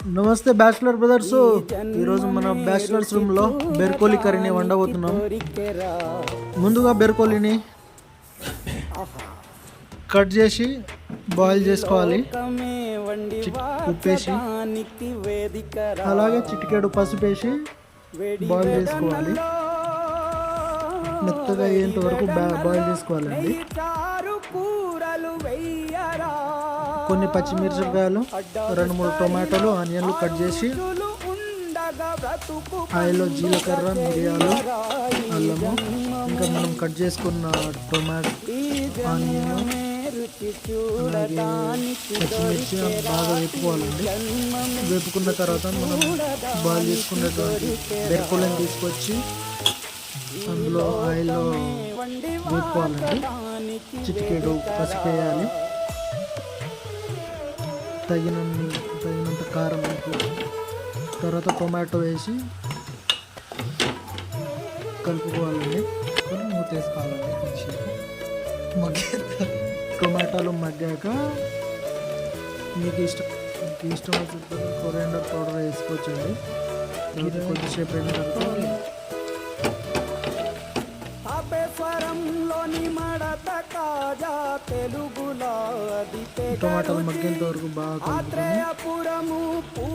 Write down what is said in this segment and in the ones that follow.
నమస్తే bachelor brothers. ఈరోజు మన బ్యాచులర్స్ రూమ్లో బెర్కోలి కర్రీని వండబోతున్నాం. ముందుగా బెర్కోలిని కట్ చేసి బాయిల్ చేసుకోవాలి. ఉప్పేసి అలాగే చిటికెడు పసుపు వేసి బాయిల్ చేసుకోవాలి. మెత్తగా అయ్యేంత వరకు బాయిల్ చేసుకోవాలండి. కొన్ని పచ్చిమిరపకాయలు, 2-3 టొమాటోలు, ఆనియన్లు కట్ చేసి ఆయిల్లో జీలకర్ర, మిరియాలు, అల్లము, ఇంకా మనం కట్ చేసుకున్న టొమాటో, ఆనియన్, అలాగే పచ్చిమిర్చి బాగా వేపుకోవాలండి. వేపుకున్న తర్వాత మనం బాయిల్ చేసుకున్నటువంటి బెర్కోలిని తీసుకొచ్చి అందులో ఆయిల్లో వేపుకోవాలండి. చిటికెడు పసుపు వేయాలి, తగినంత కారం వేసి, తర్వాత టొమాటో వేసి కలుపుకోవాలండి. మూత వేసుకోవాలండి. టొమాటోలు మగ్గాక మీకు ఇష్టం వచ్చిన కొరియాండర్ పౌడర్ వేసుకోవచ్చండి. ఇది కొద్దిసేపు అయిన తర్వాత టొమాటోలు మగ్గేంత వరకు బాగా కలుపుకొని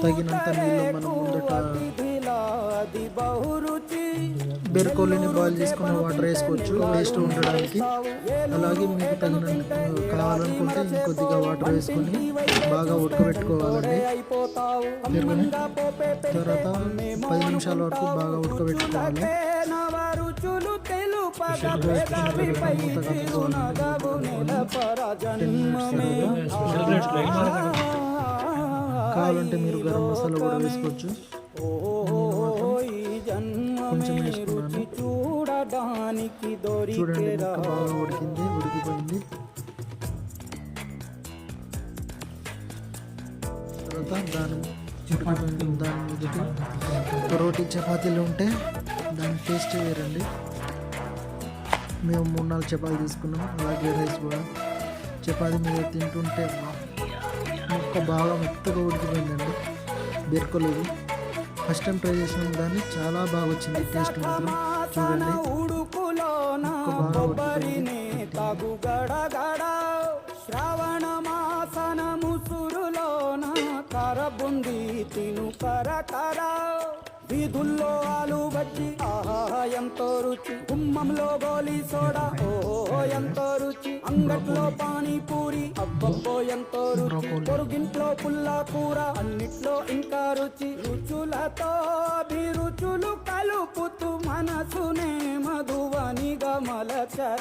తగినంత నీళ్ళు మనం ముందట బెర్కోలిని బాయిల్ చేసుకున్న వాటర్ వేసుకోవచ్చు టేస్ట్ ఉండడానికి. అలాగే మీకు తగినంత కావాలనుకుంటే ఇంకొద్దిగా వాటర్ వేసుకొని బాగా ఉడకబెట్టుకోవాలండి. బెర్కోలి తర్వాత 10 నిమిషాల వరకు బాగా ఉడకబెట్టుకోవాలి. కావాలంటే మీరు గరం మసాలా కూడా వేసుకోవచ్చు. కొంచెం వేసుకున్నాను. చూడండి, బాగా ఉడికిపోయింది. తర్వాత దాని మీదకి రోటీ చపాతీలు ఉంటే దాని టేస్ట్ వేరండి. మేము 3-4 చపాతీలు తీసుకున్నాం. అలాగే రైస్ కూడా చపాతీ మీద తింటుంటే ముక్క బాగా మెత్తగా ఉడికిపోయిందండి. బెర్కోలి ఫస్ట్ టైం ట్రై చేసిన దాన్ని చాలా బాగా వచ్చింది. టేస్ట్ మాత్రం చూడండి, ముక్క బాగా ఉడికిపోయింది. శ్రావణ మాసన ముసురులోన కరబుంది తిను కరకర, వీధుల్లో ఆలు బజ్జి ఆహా ఎంతో రుచి, గుమ్మంలో గోలీ సోడా ఓహో ఎంతో రుచి, అంగట్లో పానీపూరి అబ్బబ్బో ఎంతో రుచి, పొరుగింట్లో పుల్లా కూర అన్నిట్లో ఇంకా రుచి, రుచులతో అభిరుచులు కలుపుతూ మనసునే మధువనిగా మలచర.